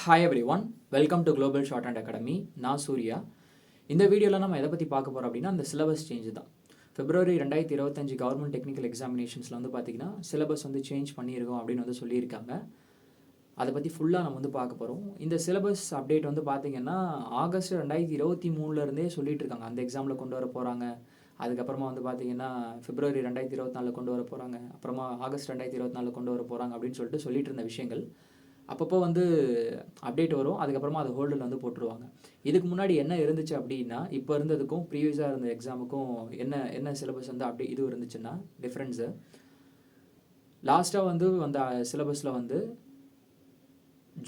Hi every one, welcome to global short and academy. நான் சூர்யா. இந்த வீடியோவில் நம்ம எதை பற்றி பார்க்க போகிறோம் அப்படின்னா அந்த சிலபஸ் சேஞ்சு தான். February 2025 கவர்மெண்ட் டெக்னிக்கல் எக்ஸாமினேஷன்ஸில் வந்து பார்த்திங்கன்னா சிலபஸ் வந்து சேஞ்ச் பண்ணியிருக்கோம் அப்படின்னு வந்து சொல்லியிருக்காங்க. அதை பற்றி ஃபுல்லாக நம்ம வந்து பார்க்க போகிறோம். இந்த சிலபஸ் அப்டேட் வந்து பார்த்திங்கன்னா ஆகஸ்ட் 2023 சொல்லிட்டு இருக்காங்க. அந்த எக்ஸாமில் கொண்டு வர போகிறாங்க. அதுக்கப்புறமா வந்து பார்த்திங்கன்னா February 2024 கொண்டு வர போகிறாங்க. அப்புறமா ஆகஸ்ட் 2024 கொண்டு வர போகிறாங்க அப்படின்னு சொல்லிட்டு இருந்த விஷயங்கள் அப்பப்போ வந்து அப்டேட் வரும். அதுக்கப்புறமா அதை ஹோல்டில் வந்து போட்டுருவாங்க. இதுக்கு முன்னாடி என்ன இருந்துச்சு அப்படின்னா, இப்போ இருந்ததுக்கும் ப்ரீவியஸாக இருந்த எக்ஸாமுக்கும் என்ன சிலபஸ் வந்து அப்படி இது இருந்துச்சுன்னா டிஃப்ரென்ஸு. லாஸ்ட்டாக வந்து அந்த சிலபஸில் வந்து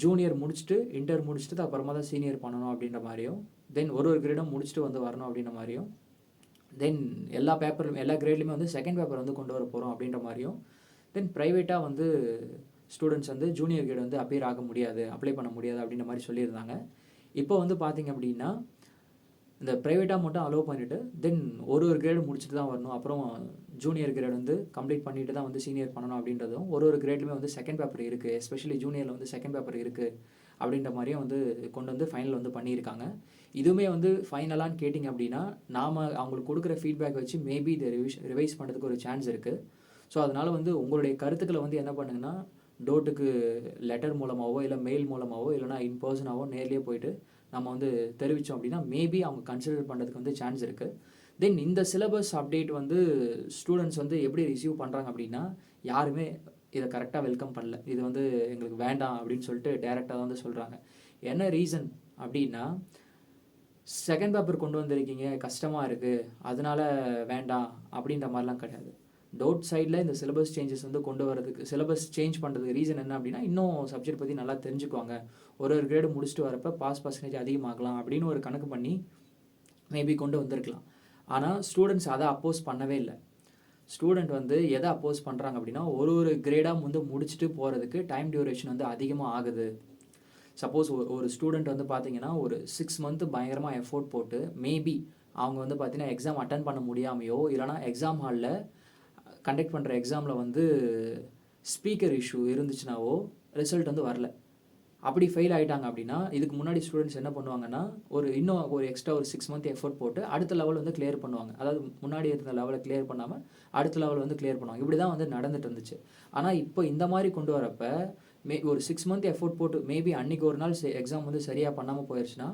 ஜூனியர் முடிச்சுட்டு இன்டர் முடிச்சுட்டு அப்புறமா தான் சீனியர் பண்ணணும் அப்படின்ற மாதிரியும், தென் ஒரு கிரேடும் முடிச்சுட்டு வந்து வரணும் அப்படின்ற மாதிரியும், தென் எல்லா கிரேட்லையுமே வந்து செகண்ட் பேப்பர் வந்து கொண்டு வர போகிறோம் அப்படின்ற மாதிரியும், தென் ப்ரைவேட்டாக வந்து ஸ்டூடெண்ட்ஸ் வந்து ஜூனியர் கிரேட் வந்து அப்பியர் ஆக முடியாது, அப்ளை பண்ண முடியாது அப்படின்ற மாதிரி சொல்லியிருந்தாங்க. இப்போ வந்து பார்த்திங்க அப்படின்னா இந்த ப்ரைவேட்டாக மட்டும் அலோவ் பண்ணிவிட்டு தென் ஒரு கிரேடு முடிச்சுட்டு தான் வரணும், அப்புறம் ஜூனியர் கிரேட் வந்து கம்ப்ளீட் பண்ணிட்டு தான் வந்து சீனியர் பண்ணணும் அப்படின்றதும், ஒரு கிரேட்லையுமே வந்து செகண்ட் பேப்பர் இருக்குது, எஸ்பெஷலி ஜூனியரில் வந்து செகண்ட் பேப்பர் இருக்குது அப்படின்ற மாதிரியும் வந்து கொண்டு வந்து ஃபைனல் வந்து பண்ணியிருக்காங்க. இதுவுமே வந்து ஃபைனலான்னு கேட்டிங்க அப்படின்னா நாம் அவங்களுக்கு கொடுக்குற ஃபீட்பேக் வச்சு மேபி இதை ரிவைஸ் பண்ணுறதுக்கு ஒரு சான்ஸ் இருக்குது. ஸோ அதனால் வந்து உங்களுடைய கருத்துக்களை வந்து என்ன பண்ணுங்கன்னா டோட்டுக்கு லெட்டர் மூலமாகவோ இல்லை மெயில் மூலமாகவோ இல்லைனா இன்பர்சனாகவோ நேர்லேயே போயிட்டு நம்ம வந்து தெரிவித்தோம் அப்படின்னா மேபி அவங்க கன்சிடர் பண்ணுறதுக்கு வந்து சான்ஸ் இருக்குது. தென் இந்த சிலபஸ் அப்டேட் வந்து ஸ்டூடெண்ட்ஸ் வந்து எப்படி ரிசீவ் பண்ணுறாங்க அப்படின்னா யாருமே இதை கரெக்டாக வெல்கம் பண்ணல. இது வந்து எங்களுக்கு வேண்டாம் அப்படின்னு சொல்லிட்டு டேரெக்டாக வந்து சொல்கிறாங்க. என்ன ரீசன் அப்படின்னா, செகண்ட் பேப்பர் கொண்டு வந்திருக்கீங்க, கஷ்டமாக இருக்குது, அதனால வேண்டாம் அப்படின்ற மாதிரிலாம் கிடையாது. டவுட் சைடில் இந்த சிலபஸ் சேஞ்சஸ் வந்து கொண்டு வரதுக்கு, சிலபஸ் சேஞ்ச் பண்ணுறதுக்கு ரீசன் என்ன அப்படின்னா, இன்னும் சப்ஜெக்ட் பற்றி நல்லா தெரிஞ்சுக்குவாங்க, ஒரு கிரேடு முடிச்சுட்டு வரப்போ பாஸ் பர்சன்டேஜ் அதிகமாகலாம் அப்படின்னு ஒரு கணக்கு பண்ணி மேபி கொண்டு வந்திருக்கலாம். ஆனால் ஸ்டூடெண்ட்ஸ் அதை அப்போஸ் பண்ணவே இல்லை. ஸ்டூடெண்ட் வந்து எதை அப்போஸ் பண்ணுறாங்க அப்படின்னா, ஒரு கிரேடாக வந்து முடிச்சுட்டு போகிறதுக்கு டைம் டியூரேஷன் வந்து அதிகமாக ஆகுது. சப்போஸ் ஒரு ஸ்டூடெண்ட் வந்து பார்த்திங்கன்னா ஒரு 6 மந்த்து பயங்கரமாக எஃபோர்ட் போட்டு மேபி அவங்க வந்து பார்த்திங்கன்னா எக்ஸாம் அட்டன் பண்ண முடியாமையோ இல்லைனா எக்ஸாம் ஹாலில் கண்டக்ட் பண்ணுற எக்ஸாமில் வந்து ஸ்பீக்கர் இஷ்யூ இருந்துச்சுனாவோ ரிசல்ட் வந்து வரல, அப்படி ஃபெயில் ஆகிட்டாங்க அப்படின்னா இதுக்கு முன்னாடி ஸ்டூடெண்ட்ஸ் என்ன பண்ணுவாங்கன்னா இன்னும் ஒரு எக்ஸ்ட்ரா ஒரு 6 மந்த் எஃபோர்ட் போட்டு அடுத்த லெவல் வந்து கிளியர் பண்ணுவாங்க. அதாவது முன்னாடி இருந்த லெவலை கிளியர் பண்ணாமல் அடுத்த லெவல் வந்து கிளியர் பண்ணுவாங்க. இப்படி தான் வந்து நடந்துட்டு இருந்துச்சு. ஆனால் இப்போ இந்த மாதிரி கொண்டு வரப்போ ஒரு 6 மந்த் எஃபோர்ட் போட்டு மேபி அன்றைக்கி ஒரு நாள் எக்ஸாம் வந்து சரியாக பண்ணாமல் போயிடுச்சுன்னா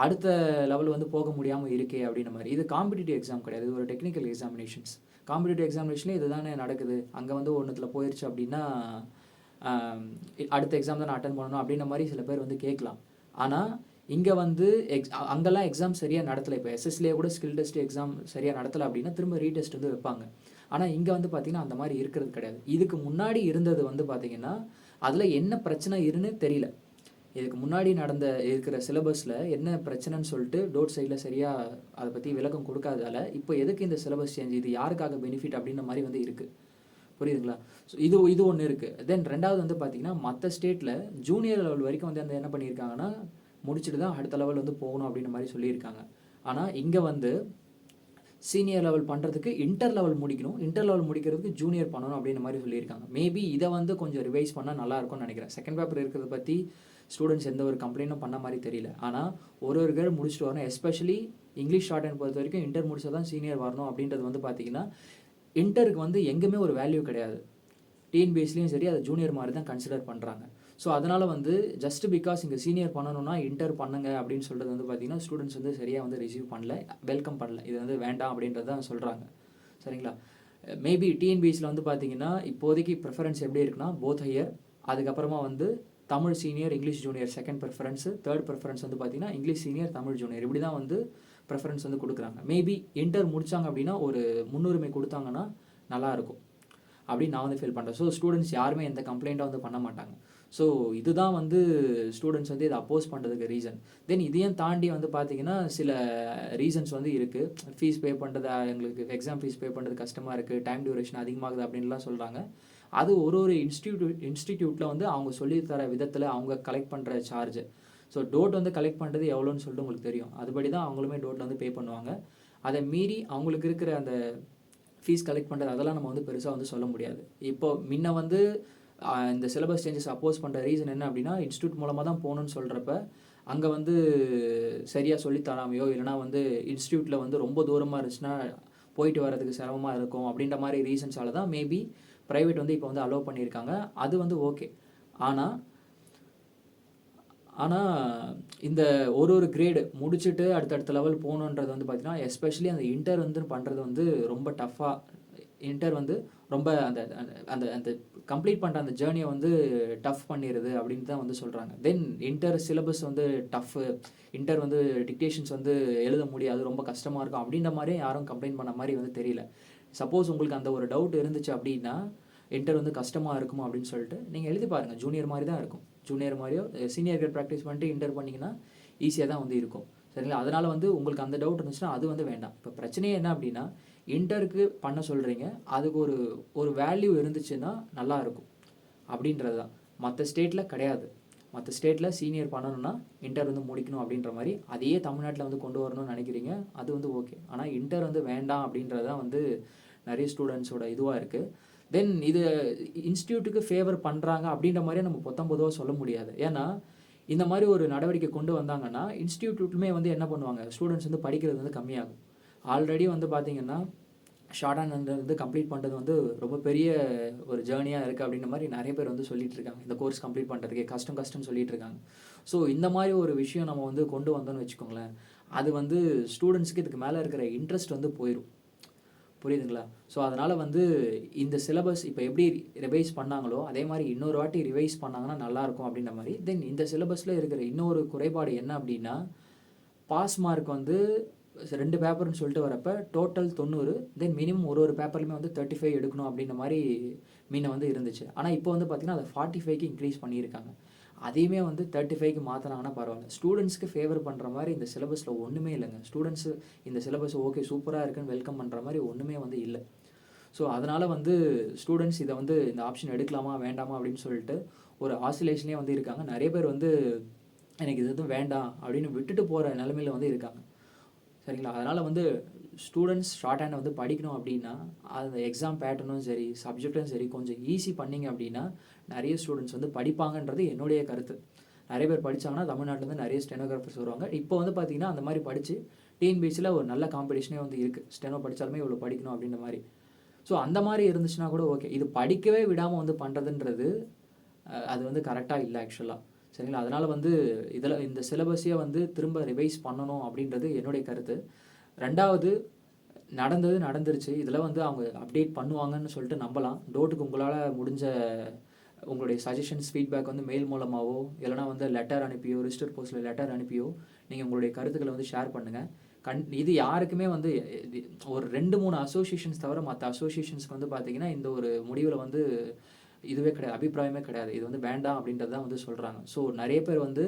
அடுத்த லெவல் வந்து போக முடியாமல் இருக்கே அப்படின்ற மாதிரி. இது காம்படிட்டிவ் எக்ஸாம் கிடையாது, இது ஒரு டெக்னிக்கல் எக்ஸாமினேஷன்ஸ். காம்படிட்டிவ் எக்ஸாமினேஷன்லேயே இது தானே நடக்குது. அங்கே வந்து ஒன்றுத்தில் போயிடுச்சு அப்படின்னா அடுத்த எக்ஸாம் தான் நான் அட்டன் பண்ணணும் அப்படின்ற மாதிரி சில பேர் வந்து கேட்கலாம். ஆனால் இங்கே வந்து அங்கெல்லாம் எக்ஸாம் சரியாக நடத்தலை. இப்போ எஸ்எஸ்லேயே கூட ஸ்கில் டெஸ்ட் எக்ஸாம் சரியாக நடத்தலை அப்படின்னா திரும்ப ரீடெஸ்ட் வந்து வைப்பாங்க. ஆனால் இங்கே வந்து பார்த்திங்கன்னா அந்த மாதிரி இருக்கிறது கிடையாது. இதுக்கு முன்னாடி இருந்தது வந்து பார்த்திங்கன்னா அதில் என்ன பிரச்சனை இருன்னு தெரியல. இதுக்கு முன்னாடி இருக்கிற சிலபஸில் என்ன பிரச்சனைன்னு சொல்லிட்டு டோட் சைடில் சரியாக அதை பற்றி விளக்கம் கொடுக்காததால் இப்போ எதுக்கு இந்த சிலபஸ் சேஞ்ச், இது யாருக்காக பெனிஃபிட் அப்படின்ற மாதிரி வந்து இருக்குது. புரியுதுங்களா? ஸோ இது ஒன்று இருக்குது. தென் ரெண்டாவது வந்து பார்த்திங்கன்னா மற்ற ஸ்டேட்டில் ஜூனியர் லெவல் வரைக்கும் வந்து என்ன பண்ணியிருக்காங்கன்னா முடிச்சுட்டு தான் அடுத்த லெவல் வந்து போகணும் அப்படின்ற மாதிரி சொல்லியிருக்காங்க. ஆனால் இங்கே வந்து சீனியர் லெவல் பண்ணுறதுக்கு இன்டர் லெவல் முடிக்கணும், இன்டர் லெவல் முடிக்கிறதுக்கு ஜூனியர் பண்ணணும் அப்படின்ற மாதிரி சொல்லியிருக்காங்க. மேபி இதை வந்து கொஞ்சம் ரிவைஸ் பண்ணால் நல்லாயிருக்கும்னு நினைக்கிறேன். செகண்ட் பேப்பர் இருக்கிறத பற்றி ஸ்டூடெண்ட்ஸ் எந்த ஒரு கம்ப்ளைண்ட்டும் பண்ண மாதிரி தெரியல. ஆனால் ஒரு கிரேட் முடிச்சுட்டு வரணும், எஸ்பெஷலி இங்கிலீஷ் ஷார்ட் ஹேண்ட் பொறுத்த வரைக்கும் இன்டர் முடிச்சா தான் சீனியர் வரணும் அப்படின்றது வந்து பார்த்திங்கன்னா இன்டருக்கு வந்து எங்கேயுமே ஒரு வேல்யூ கிடையாது. டிஎன்பிஎஸ்லேயும் சரி அதை ஜூனியர் மாதிரி தான் கன்சிடர் பண்ணுறாங்க. ஸோ அதனால் வந்து ஜஸ்ட் பிகாஸ் இங்கே சீனியர் பண்ணணும்னா இன்டர் பண்ணுங்க அப்படின்னு சொல்கிறது வந்து பார்த்திங்கன்னா ஸ்டூடெண்ட்ஸ் வந்து சரியாக வந்து ரிசீவ் பண்ணல, வெல்கம் பண்ணல. இது வந்து வேண்டாம் அப்படின்றது தான் சொல்கிறாங்க. சரிங்களா? மேபி டிஎன்பிஎஸ்சியில் வந்து பார்த்திங்கன்னா இப்போதைக்கு ப்ரிஃபரன்ஸ் எப்படி இருக்குன்னா போத் ஹையர், அதுக்கப்புறமா வந்து Tamil senior English junior second preference, third preference வந்து பார்த்திங்கன்னா இங்கிலீஷ் சீனியர் தமிழ் ஜூனியர், இப்படி தான் வந்து ப்ரிஃபரன்ஸ் வந்து கொடுக்குறாங்க. மேபி இன்டர் முடித்தாங்க அப்படின்னா ஒரு முன்னுரிமை கொடுத்தாங்கன்னா நல்லாயிருக்கும் அப்படின்னு நான் வந்து ஃபீல் பண்ணுறேன். ஸோ ஸ்டூடெண்ட்ஸ் யாருமே எந்த கம்ப்ளைண்ட்டாக வந்து பண்ண மாட்டாங்க. ஸோ இதுதான் வந்து ஸ்டூடெண்ட்ஸ் வந்து இதை அப்போஸ் பண்ணுறதுக்கு ரீசன். தென் இதையும் தாண்டி வந்து பார்த்திங்கன்னா சில ரீசன்ஸ் வந்து இருக்குது. ஃபீஸ் பே பண்ணுறது, எங்களுக்கு எக்ஸாம் ஃபீஸ் பே பண்ணுறது கஷ்டமாக இருக்குது, டைம் டியூரேஷன் அதிகமாகுது அப்படின்லாம் சொல்கிறாங்க. அது ஒரு இன்ஸ்டிடியூட்டில் வந்து அவங்க சொல்லித்தர விதத்தில் அவங்க கலெக்ட் பண்ணுற சார்ஜ். ஸோ டோட் வந்து கலெக்ட் பண்ணுறது எவ்வளோன்னு சொல்லிட்டு உங்களுக்கு தெரியும். அதுபடி தான் அவங்களுமே டோட்டில் வந்து பே பண்ணுவாங்க. அதை மீறி அவங்களுக்கு இருக்கிற அந்த ஃபீஸ் கலெக்ட் பண்ணுறது அதெல்லாம் நம்ம வந்து பெருசாக வந்து சொல்ல முடியாது. இப்போ முன்ன வந்து இந்த சிலபஸ் சேஞ்சஸ் அப்போஸ் பண்ணுற ரீசன் என்ன அப்படின்னா, இன்ஸ்டியூட் மூலமாக தான் போகணுன்னு சொல்கிறப்ப அங்கே வந்து சரியாக சொல்லித் தராமையோ இல்லைனா வந்து இன்ஸ்டியூட்டில் வந்து ரொம்ப தூரமாக இருந்துச்சுன்னா போயிட்டு வரதுக்கு சிரமமாக இருக்கும் அப்படின்ற மாதிரி ரீசன்ஸால தான் மேபி ப்ரைவேட் வந்து இப்போ வந்து அலோவ் பண்ணியிருக்காங்க. அது வந்து ஓகே. ஆனால் இந்த ஒரு கிரேடு முடிச்சுட்டு அடுத்தடுத்த லெவல் போகணுன்றது வந்து பார்த்தீங்கன்னா, எஸ்பெஷலி அந்த இன்டர் வந்து பண்ணுறது வந்து ரொம்ப டஃப்பாக, இன்டர் வந்து ரொம்ப அந்த அந்த அந்த கம்ப்ளீட் பண்ணுற அந்த ஜேர்னியை வந்து டஃப் பண்ணிடுது அப்படின்னு தான் வந்து சொல்கிறாங்க. தென் இன்டர் சிலபஸ் வந்து டஃப்பு, இன்டர் வந்து டிக்டேஷன்ஸ் வந்து எழுத முடியாது, ரொம்ப கஷ்டமாக இருக்கும் அப்படின்ற மாதிரி யாரும் கம்ப்ளைண்ட் பண்ண மாதிரி வந்து தெரியல. சப்போஸ் உங்களுக்கு அந்த ஒரு டவுட் இருந்துச்சு அப்படின்னா, இன்டர் வந்து கஷ்டமாக இருக்குமா அப்படின்னு சொல்லிட்டு நீங்கள் எழுதி பாருங்கள். ஜூனியர் மாதிரி தான் இருக்கும். ஜூனியர் மாதிரியோ சீனியர் கிரேட் ப்ராக்டிஸ் பண்ணிட்டு இன்டர் பண்ணிங்கன்னா ஈஸியாக தான் வந்து இருக்கும். சரிங்களா? அதனால் வந்து உங்களுக்கு அந்த டவுட் இருந்துச்சுன்னா அது வந்து வேண்டாம். இப்போ பிரச்சனையே என்ன அப்படின்னா, இன்டருக்கு பண்ண சொல்கிறீங்க, அதுக்கு ஒரு வேல்யூ இருந்துச்சுன்னா நல்லாயிருக்கும் அப்படின்றது தான். மற்ற ஸ்டேட்டில் கிடையாது. மற்ற ஸ்டேட்டில் சீனியர் பண்ணணும்னா இன்டர் வந்து முடிக்கணும் அப்படின்ற மாதிரி அதையே தமிழ்நாட்டில் வந்து கொண்டு வரணும்னு நினைக்கிறீங்க, அது வந்து ஓகே. ஆனால் இன்டர் வந்து வேண்டாம் அப்படின்றது தான் வந்து நிறைய ஸ்டூடெண்ட்ஸோட இதுவாக இருக்குது. தென் இது இன்ஸ்டியூட்டுக்கு ஃபேவர் பண்ணுறாங்க அப்படின்ற மாதிரியே நம்ம பொத்தம்பொதுவாக சொல்ல முடியாது. ஏன்னா இந்த மாதிரி ஒரு நடவடிக்கை கொண்டு வந்தாங்கன்னா இன்ஸ்டியூட்டுமே வந்து என்ன பண்ணுவாங்க, ஸ்டூடெண்ட்ஸ் வந்து படிக்கிறது வந்து கம்மியாகும். ஆல்ரெடி வந்து பார்த்திங்கன்னா ஷார்ட் ஹேண்ட் வந்து கம்ப்ளீட் பண்ணுறது வந்து ரொம்ப பெரிய ஒரு ஜேர்னியாக இருக்குது அப்படின்ற மாதிரி நிறைய பேர் வந்து சொல்லிட்டு இருக்காங்க. இந்த கோர்ஸ் கம்ப்ளீட் பண்ணுறதுக்கே கஷ்டம்னு சொல்லிட்டு இருக்காங்க. ஸோ இந்த மாதிரி ஒரு விஷயம் நம்ம வந்து கொண்டு வந்தோம்னு வச்சுக்கோங்களேன், அது வந்து ஸ்டூடெண்ட்ஸுக்கு இதுக்கு மேலே இருக்கிற இன்ட்ரெஸ்ட் வந்து போயிடும். புரியுதுங்களா? ஸோ அதனால் வந்து இந்த சிலபஸ் இப்போ எப்படி ரிவைஸ் பண்ணாங்களோ அதே மாதிரி இன்னொரு வாட்டி ரிவைஸ் பண்ணாங்கன்னா நல்லாயிருக்கும் அப்படின்ற மாதிரி. தென் இந்த சிலபஸில் இருக்கிற இன்னொரு குறைபாடு என்ன அப்படின்னா, பாஸ் மார்க் வந்து 2 பேப்பர்னு சொல்லிட்டு வரப்போ டோட்டல் 90, தென் மினிமம் ஒரு பேப்பர்லையுமே வந்து 35 எடுக்கணும் அப்படின்ற மாதிரி மீனை வந்து இருந்துச்சு. ஆனால் இப்போ வந்து பார்த்திங்கன்னா அதை 45க்கு இன்க்ரீஸ் பண்ணியிருக்காங்க. அதையுமே வந்து 35க்கு மாற்றினாங்கன்னா பரவாயில்ல. ஸ்டூடெண்ட்ஸ்க்கு ஃபேவர் பண்ணுற மாதிரி இந்த சிலபஸில் ஒன்றுமே இல்லைங்க. ஸ்டூடெண்ட்ஸு இந்த சிலபஸ் ஓகே சூப்பராக இருக்குன்னு வெல்கம் பண்ணுற மாதிரி ஒன்றுமே வந்து இல்லை. ஸோ அதனால் வந்து ஸ்டூடெண்ட்ஸ் இதை வந்து இந்த ஆப்ஷன் எடுக்கலாமா வேண்டாமா அப்படின்னு சொல்லிட்டு ஒரு ஆசிலேஷனே வந்து இருக்காங்க. நிறைய பேர் வந்து எனக்கு இது எதுவும் வேண்டாம் அப்படின்னு விட்டுட்டு போகிற நிலமையில வந்து இருக்காங்க. சரிங்களா? அதனால் வந்து ஸ்டூடெண்ட்ஸ் ஷார்ட் ஹேண்டை வந்து படிக்கணும் அப்படின்னா அந்த எக்ஸாம் பேட்டர்னும் சரி சப்ஜெக்டும் சரி கொஞ்சம் ஈஸி பண்ணிங்க அப்படின்னா நிறைய ஸ்டூடெண்ட்ஸ் வந்து படிப்பாங்கன்றது என்னுடைய கருத்து. நிறைய பேர் படித்தாங்கன்னா தமிழ்நாட்டிலேருந்து நிறைய ஸ்டெனோகிராஃபர்ஸ் வருவாங்க. இப்போ வந்து பார்த்திங்கன்னா அந்த மாதிரி படித்து டிஎன்பிஎஸ்சியில் ஒரு நல்ல காம்படிஷனே வந்து இருக்குது. ஸ்டெனோ படித்தாலுமே இவ்வளோ படிக்கணும் அப்படின்ற மாதிரி. ஸோ அந்த மாதிரி இருந்துச்சுன்னா கூட ஓகே. இது படிக்கவே விடாமல் வந்து பண்ணுறதுன்றது அது வந்து கரெக்டாக இல்லை ஆக்சுவலாக. சரிங்களா? அதனால் வந்து இதில் இந்த சிலபஸையே வந்து திரும்ப ரிவைஸ் பண்ணணும் அப்படின்றது என்னுடைய கருத்து. ரெண்டாவது, நடந்துருச்சு. இதில் வந்து அவங்க அப்டேட் பண்ணுவாங்கன்னு சொல்லிட்டு நம்பலாம். டோட்டுக்கு உங்களால் முடிஞ்ச உங்களுடைய சஜஷன்ஸ் ஃபீட்பேக் வந்து மெயில் மூலமாகவோ இல்லைனா வந்து லெட்டர் அனுப்பியோ ரிஜிஸ்டர் போஸ்ட்டில் லெட்டர் அனுப்பியோ நீங்கள் உங்களுடைய கருத்துக்களை வந்து ஷேர் பண்ணுங்கள். இது யாருக்குமே வந்து ஒரு 2-3 அசோசியேஷன்ஸ் தவிர மற்ற அசோசியேஷன்ஸ்க்கு வந்து பார்த்திங்கன்னா இந்த ஒரு முடிவில் வந்து இதுவே கிடையாது, அபிப்பிராயமே கிடையாது. இது வந்து வேண்டாம் அப்படின்றது தான் வந்து சொல்கிறாங்க. ஸோ நிறைய பேர் வந்து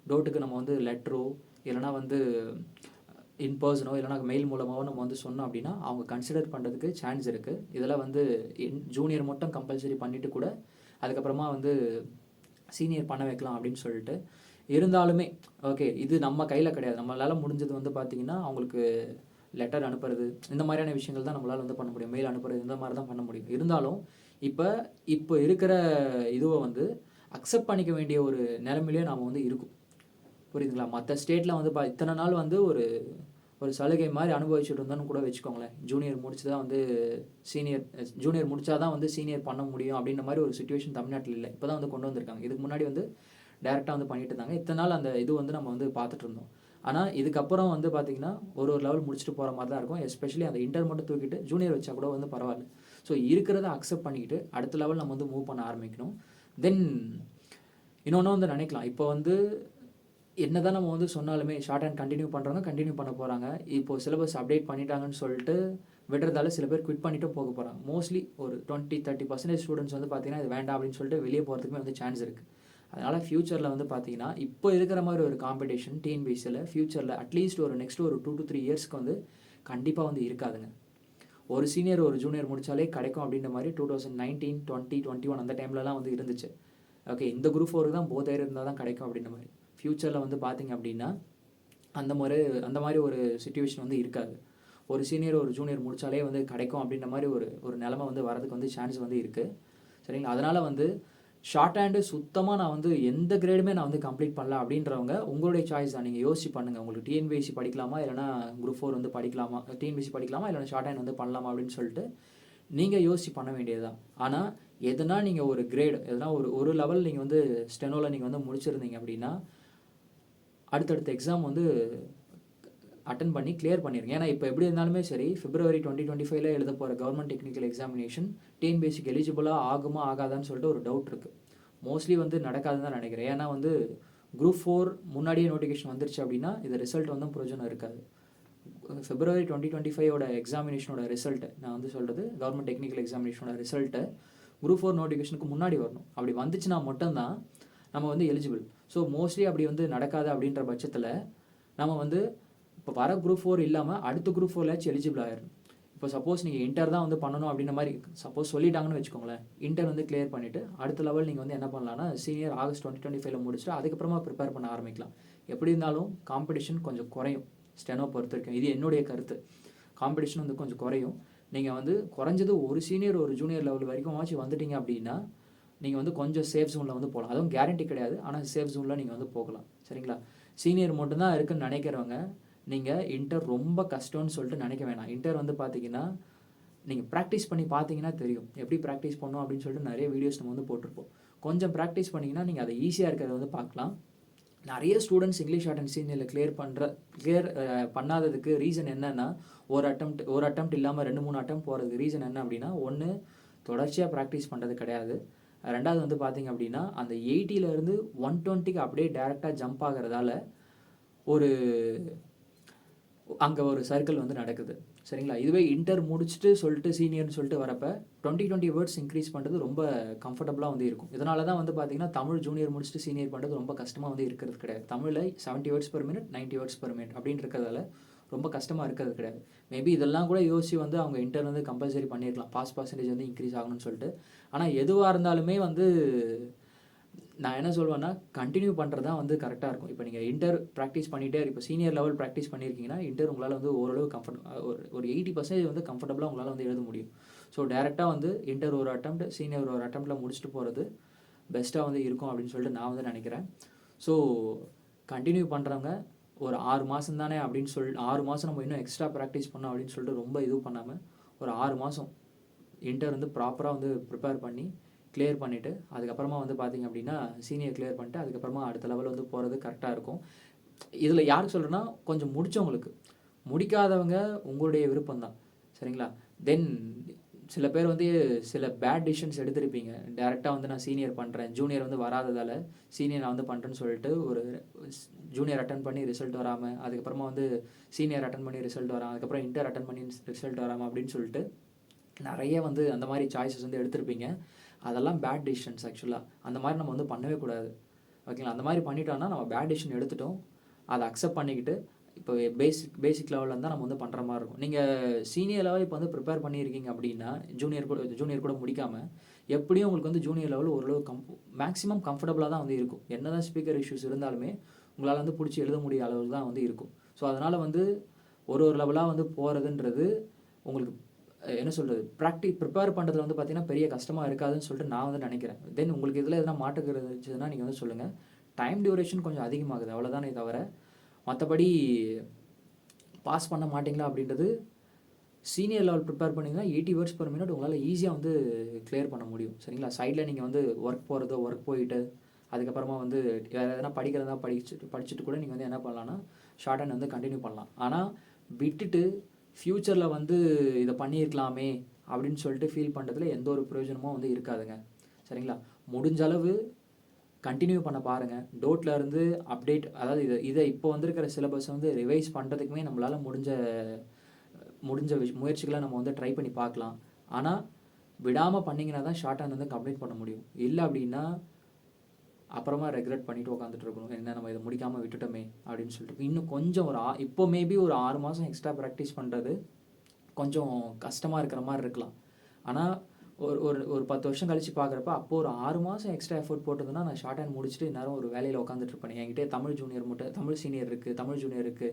டோட்டுக்கு நம்ம வந்து லெட்டரோ இல்லைனா வந்து இன் பர்சனோ இல்லைனா மெயில் மூலமாகவோ நம்ம வந்து சொன்னோம் அப்படின்னா அவங்க கன்சிடர் பண்ணுறதுக்கு சான்ஸ் இருக்குது. இதில் வந்து ஜூனியர் மட்டும் கம்பல்சரி பண்ணிவிட்டு கூட அதுக்கப்புறமா வந்து சீனியர் பண்ண வைக்கலாம் அப்படின்னு சொல்லிட்டு. இருந்தாலுமே ஓகே, இது நம்ம கையில் கிடையாது. நம்மளால் முடிஞ்சது வந்து பார்த்திங்கன்னா அவங்களுக்கு லெட்டர் அனுப்புறது இந்த மாதிரியான விஷயங்கள் தான் நம்மளால் வந்து பண்ண முடியும். மெயில் அனுப்புறது இந்த மாதிரி தான் பண்ண முடியும். இருந்தாலும் இப்போ இருக்கிற இதுவை வந்து அக்செப்ட் பண்ணிக்க வேண்டிய ஒரு நிலைமையிலே நாம் வந்து இருக்கும். புரியுதுங்களா? மற்ற ஸ்டேட்டில் வந்து இத்தனை நாள் வந்து ஒரு சலுகை மாதிரி அனுபவிச்சுட்டு இருந்தோன்னு கூட வச்சுக்கோங்களேன். ஜூனியர் முடிச்சு தான் வந்து ஜூனியர் முடித்தா தான் வந்து சீனியர் பண்ண முடியும் அப்படின்ற மாதிரி ஒரு சிச்சுவேஷன் தமிழ்நாட்டில் இல்லை. இப்போ தான் வந்து கொண்டு வந்திருக்காங்க. இதுக்கு முன்னாடி வந்து டேரெக்டாக வந்து பண்ணிட்டு இருந்தாங்க. இத்தனை நாள் அந்த இது வந்து நம்ம வந்து பார்த்துட்டு இருந்தோம். ஆனால் இதுக்கப்புறம் வந்து பார்த்திங்கன்னா ஒரு லெவல் முடிச்சுட்டு போகிற மாதிரி தான் இருக்கும். எஸ்பெஷலி அந்த இன்டர் மட்டும் தூக்கிட்டு ஜூனியர் வச்சா கூட வந்து பரவாயில்ல. ஸோ இருக்கிறத அக்செப்ட் பண்ணிக்கிட்டு அடுத்த லெவல் நம்ம வந்து மூவ் பண்ண ஆரம்பிக்கணும். தென் இன்னொன்று வந்து நினைக்கலாம், இப்போ வந்து என்ன தான் நம்ம வந்து சொன்னாலுமே ஷார்ட் ஹேண்ட் கண்டினியூ பண்ணுறவங்க கண்டினியூ பண்ண போகிறாங்க. இப்போது சிலபஸ் அப்டேட் பண்ணிட்டாங்கன்னு சொல்லிட்டு விடுறதால சில பேர் குவிட் பண்ணிட்டும் போக போகிறாங்க. மோஸ்ட்லி ஒரு 20-30% ஸ்டூடெண்ட்ஸ் வந்து பார்த்திங்கன்னா இது வேண்டாம் அப்படின்னு சொல்லிட்டு வெளியே போகிறதுக்குமே வந்து சான்ஸ் இருக்குது. அதனால் ஃப்யூச்சரில் வந்து பார்த்திங்கன்னா இப்போ இருக்கிற மாதிரி ஒரு காம்படிஷன் டிஎன்பிஎஸ்சியில் ஃப்யூச்சரில் அட்லீஸ்ட் ஒரு நெக்ஸ்ட் ஒரு 2 to 3 இயர்ஸ்க்கு வந்து கண்டிப்பாக வந்து இருக்காதுங்க. ஒரு சீனியர் ஒரு ஜூனியர் முடித்தாலே கிடைக்கும் அப்படின்ற மாதிரி 2019, 20, 21 அந்த டைம்லலாம் வந்து இருந்துச்சு. ஓகே, இந்த குரூப் 4க்கு தான் போத் இருந்தால் தான் கிடைக்கும் அப்படின்ற மாதிரி. ஃப்யூச்சரில் வந்து பார்த்திங்க அப்படின்னா அந்த மாதிரி ஒரு சிச்சுவேஷன் வந்து இருக்காது. ஒரு சீனியர் ஒரு ஜூனியர் முடித்தாலே வந்து கிடைக்கும் அப்படின்ற மாதிரி ஒரு நிலமை வந்து வரதுக்கு வந்து சான்ஸ் வந்து இருக்குது. சரிங்களா? அதனால் வந்து ஷார்ட் ஹேண்டு சுத்தமாக நான் வந்து எந்த கிரேடுமே நான் வந்து கம்ப்ளீட் பண்ணல அப்படின்றவங்க உங்களுடைய சாய்ஸ் தான். நீங்கள் யோசிச்சு பண்ணுங்கள், உங்களுக்கு டிஎன்பிஎஸ்சி படிக்கலாமா இல்லைனா குரூப் 4 வந்து படிக்கலாமா, டிஎன்பிஎஸ்சி படிக்கலாமா இல்லைனா ஷார்ட் ஹேண்ட் வந்து பண்ணலாமா அப்படின்னு சொல்லிட்டு நீங்கள் யோசிச்சு பண்ண வேண்டியது தான். ஆனால் எதுனா நீங்கள் ஒரு கிரேடு எதுனா ஒரு லெவல் நீங்கள் வந்து ஸ்டெனோவில் நீங்கள் வந்து முடிச்சிருந்தீங்க அப்படின்னா அடுத்தடுத்த எக்ஸாம் வந்து அட்டன் பண்ணி கிளியர் பண்ணிருங்க. ஏன்னா இப்போ எப்படி இருந்தாலுமே சரி February 2025 எழுத போகிற கவர்மெண்ட் டெக்னிக்கல் எக்ஸாமினேஷன் டிஎன்பிஎஸ்சிக்கு எலிஜிபிளாக ஆகுமா ஆகாதான்னு சொல்லிட்டு ஒரு டவுட் இருக்குது. மோஸ்ட்லி வந்து நடக்காதுன்னு தான் நினைக்கிறேன். ஏன்னா வந்து குரூப் 4 முன்னாடியே நோட்டிஃபிகேஷன் வந்துருச்சு அப்படின்னா இது ரிசல்ட் வந்து பிரயோஜனம் இருக்காது. February 2025 எக்ஸாமினேஷனோட ரிசல்ட்டு நான் வந்து சொல்கிறது கவர்மெண்ட் டெக்னிக்கல் எக்ஸாமினேஷனோட ரிசல்ட்டு குரூப் 4 நோட்டிஃபிகேஷனுக்கு முன்னாடி வரணும். அப்படி வந்துச்சுன்னா மட்டும்தான் நம்ம வந்து எலிஜிபிள். ஸோ மோஸ்ட்லி அப்படி வந்து நடக்காது அப்படின்ற பட்சத்தில் நம்ம வந்து இப்போ வர குரூப் 4 இல்லாமல் அடுத்த குரூப் 4 எலிஜிபிள் ஆயிடும். இப்போ சப்போஸ் நீங்கள் இன்டர் தான் வந்து பண்ணணும் அப்படின்ற மாதிரி சப்போஸ் சொல்லிட்டாங்கன்னு வச்சுக்கோங்களேன். இன்டர் வந்து கிளியர் பண்ணிவிட்டு அடுத்த லெவல் நீங்கள் வந்து என்ன பண்ணலாம்னா சீனியர் ஆகஸ்ட் 2025 முடிச்சுட்டு அதுக்கப்புறமா ப்ரிப்பேர் பண்ண ஆரம்பிக்கலாம். எப்படி இருந்தாலும் காம்படிஷன் கொஞ்சம் குறையும் ஸ்டெனோ பொறுத்த வரைக்கும். இது என்னுடைய கருத்து. காம்படிஷன் வந்து கொஞ்சம் குறையும். நீங்கள் வந்து குறைஞ்சது ஒரு சீனியர் ஒரு ஜூனியர் லெவல் வரைக்கும் வந்துட்டீங்க அப்படின்னா நீங்கள் வந்து கொஞ்சம் சேஃப் ஜோனில் வந்து போகலாம். அதுவும் கேரண்டி கிடையாது, ஆனால் சேஃப் ஜோனில் நீங்கள் வந்து போகலாம். சரிங்களா? சீனியர் மட்டும்தான் இருக்குன்னு நினைக்கிறவங்க நீங்கள் இன்டர் ரொம்ப கஷ்டம்னு சொல்லிட்டு நினைக்க வேணாம். இன்டர் வந்து பார்த்தீங்கன்னா நீங்கள் ப்ராக்டிஸ் பண்ணி பார்த்தீங்கன்னா தெரியும் எப்படி ப்ராக்டிஸ் பண்ணணும் அப்படின்னு சொல்லிட்டு நிறைய வீடியோஸ் நம்ம வந்து போட்டிருப்போம். கொஞ்சம் ப்ராக்டிஸ் பண்ணிங்கன்னா நீங்கள் அதை ஈஸியாக இருக்கிறத வந்து பார்க்கலாம். நிறைய ஸ்டூடெண்ட்ஸ் இங்கிலீஷ் ஷார்ட் அண்ட் சீனியரில் கிளியர் பண்ணாததுக்கு ரீசன் என்னென்னா ஒரு அட்டெம்ப்ட் இல்லாமல் 2-3 அட்டெம்ப்ட் போகிறதுக்கு ரீசன் என்ன அப்படின்னா ஒன்று தொடர்ச்சியாக ப்ராக்டிஸ் பண்ணுறது கிடையாது. ரெண்டாவது வந்து பார்த்திங்க அப்படின்னா அந்த 80லேருந்து 120க்கு அப்படியே டேரெக்டாக ஜம்ப் ஆகிறதால ஒரு அங்கே ஒரு சர்க்கிள் வந்து நடக்குது. சரிங்களா? இதுவே இன்டர் முடிச்சுட்டு சொல்லிட்டு சீனியர்னு சொல்லிட்டு வரப்போ 20 வேர்ட்ஸ் இன்க்ரீஸ் பண்ணுறது ரொம்ப கம்ஃபர்டபுளாக வந்து இருக்கும். இதனால தான் வந்து பார்த்திங்கன்னா தமிழ் ஜூனியர் முடிச்சுட்டு சீனியர் பண்ணுறது ரொம்ப கஷ்டமாக வந்து இருக்கிறது கிடையாது. தமிழில் 70 words per minute 90 words per minute அப்படின்னு இருக்கிறதால ரொம்ப கஷ்டமாக இருக்கிறது கிடையாது. மேபி இதெல்லாம் கூட யோசிச்சு வந்து அவங்க இன்டர் வந்து கம்பல்சரி பண்ணியிருக்கலாம், பாஸ் பர்சன்டேஜ் வந்து இன்க்ரீஸ் ஆகணும்னு சொல்லிட்டு. ஆனால் எதுவாக இருந்தாலுமே வந்து நான் என்ன சொல்வேன்னா கண்டினியூ பண்ணுறது தான் வந்து கரெக்டாக இருக்கும். இப்போ நீங்கள் இன்டர் ப்ராக்டிஸ் பண்ணிகிட்டே இப்போ சீனியர் லெவல் ப்ராக்டிஸ் பண்ணியிருக்கீங்கன்னா இன்டர் உங்களால் வந்து ஓரளவு ஒரு 80% வந்து கம்ஃபர்டபுளாக உங்களால் வந்து எழுத முடியும். ஸோ டேரெக்டாக வந்து இன்டர் ஒரு அட்டெம்ப்ட் சீனியர் ஒரு அட்டெம்ப்டில் முடிச்சுட்டு போகிறது பெஸ்ட்டாக வந்து இருக்கும் அப்படின்னு சொல்லிட்டு நான் வந்து நினைக்கிறேன். ஸோ கண்டினியூ பண்ணுறவங்க ஒரு 6 மாதம் தானே அப்படின்னு 6 மாதம் நம்ம இன்னும் எக்ஸ்ட்ரா ப்ராக்டிஸ் பண்ணோம் அப்படின்னு சொல்லிட்டு ரொம்ப இது பண்ணாமல் ஒரு 6 மாதம் இன்டர் வந்து ப்ராப்பராக வந்து ப்ரிப்பேர் பண்ணி கிளியர் பண்ணிவிட்டு அதுக்கப்புறமா வந்து பார்த்திங்க அப்படின்னா சீனியர் கிளியர் பண்ணிட்டு அதுக்கப்புறமா அடுத்த லெவல் வந்து போகிறது கரெக்டாக இருக்கும். இதில் யாருக்கு சொல்கிறேன்னா கொஞ்சம் முடித்தவங்களுக்கு, முடிக்காதவங்க உங்களுடைய விருப்பம் தான். சரிங்களா? தென் சில பேர் வந்து சில பேட் டிசிஷன்ஸ் எடுத்திருப்பீங்க. டேரெக்டாக வந்து நான் சீனியர் பண்ணுறேன், ஜூனியர் வந்து வராததால் சீனியர் நான் வந்து பண்ணுறேன்னு சொல்லிட்டு ஒரு ஜூனியர் அட்டன் பண்ணி ரிசல்ட் வராமல் அதுக்கப்புறமா வந்து சீனியர் அட்டன் பண்ணி ரிசல்ட் வராமல் அதுக்கப்புறம் இன்டர் அட்டன் பண்ணி ரிசல்ட் வராமல் அப்படின்னு சொல்லிட்டு நிறைய வந்து அந்த மாதிரி சாய்ஸஸ் வந்து எடுத்திருப்பீங்க. அதெல்லாம் பேட் டிசிஷன்ஸ் ஆக்சுவலாக. அந்த மாதிரி நம்ம வந்து பண்ணவே கூடாது. ஓகேங்களா? அந்த மாதிரி பண்ணிட்டோம்னா நம்ம பேட் டிசிஷன் எடுத்துட்டோம், அதை அக்செப்ட் பண்ணிக்கிட்டு இப்போ பேசிக் லெவலில் இருந்தால் நம்ம வந்து பண்ணுற மாதிரி இருக்கும். நீங்கள் சீனியர் லெவல் இப்போ வந்து ப்ரிப்பேர் பண்ணியிருக்கீங்க அப்படின்னா ஜூனியர் கூட முடிக்காமல் எப்படியும் உங்களுக்கு வந்து ஜூனியர் லெவல் ஓரளவு மேக்ஸிமம் கம்ஃபர்டபுளாக தான் வந்து இருக்கும். என்ன தான் ஸ்பீக்கர் இஷ்யூஸ் இருந்தாலுமே உங்களால் வந்து பிடிச்சி எழுத முடிய அளவு தான் வந்து இருக்கும். ஸோ அதனால் வந்து ஒரு லெவலாக வந்து போகிறதுன்றது உங்களுக்கு என்ன சொல்கிறது ப்ரிப்பேர் பண்ணுறதுல வந்து பார்த்திங்கன்னா பெரிய கஷ்டமாக இருக்காதுன்னு சொல்லிட்டு நான் வந்து நினைக்கிறேன். தென் உங்களுக்கு இதில் எதனா மாட்டுக்கிறது இருந்துச்சுன்னா நீங்கள் வந்து சொல்லுங்கள். டைம் டியூரேஷன் கொஞ்சம் அதிகமாகுது அவ்வளோதானே தவிர மற்றபடி பாஸ் பண்ண மாட்டிங்களா அப்படின்றது சீனியர் லெவல் ப்ரிப்பேர் பண்ணிங்கன்னா 80 வேர்ட்ஸ் per minute உங்களால் ஈஸியாக வந்து கிளியர் பண்ண முடியும். சரிங்களா? சைடில் நீங்கள் வந்து ஒர்க் போயிட்டு அதுக்கப்புறமா வந்து வேறு எதனா படிக்கிறதா படிச்சுட்டு கூட நீங்கள் வந்து என்ன பண்ணலான்னா ஷார்ட் ஹேண்ட் வந்து கண்டினியூ பண்ணலாம். ஆனால் விட்டுட்டு ஃப்யூச்சரில் வந்து இதை பண்ணியிருக்கலாமே அப்படின்னு சொல்லிட்டு ஃபீல் பண்ணுறதுல எந்த ஒரு பிரயோஜனமும் வந்து இருக்காதுங்க. சரிங்களா? முடிஞ்ச அளவு கண்டினியூ பண்ண பாருங்கள். டோட்லேருந்து அப்டேட் அதாவது இதை இப்போ வந்திருக்கிற சிலபஸ் வந்து ரிவைஸ் பண்ணுறதுக்குமே நம்மளால் முடிஞ்ச முயற்சிகளை நம்ம வந்து ட்ரை பண்ணி பார்க்கலாம். ஆனால் விடாமல் பண்ணிங்கன்னா தான் ஷார்ட் ஹேண்ட் வந்து கம்ப்ளீட் பண்ண முடியும். இல்லை அப்படின்னா அப்புறமா ரெக்ரெட் பண்ணிவிட்டு உட்காந்துட்டு இருக்கணும், என்ன நம்ம இதை முடிக்காமல் விட்டுட்டோமே அப்படின்னு சொல்லிட்டு. இன்னும் கொஞ்சம் இப்போ மேபி ஒரு 6 மாதம் எக்ஸ்ட்ரா ப்ராக்டிஸ் பண்ணுறது கொஞ்சம் கஷ்டமாக இருக்கிற மாதிரி இருக்கலாம். ஆனால் ஒரு 10 வருஷம் கழித்து பார்க்குறப்ப அப்போது ஒரு 6 மாதம் எக்ஸ்ட்ரா எஃபோர்ட் போட்டதுன்னா நான் ஷார்ட் ஹேண்ட் முடிச்சுட்டு இந்நேரம் ஒரு வேலையில் உட்காந்துட்டு இருப்பேன். என்கிட்ட தமிழ் சீனியர் இருக்குது, தமிழ் ஜூனியர் இருக்குது,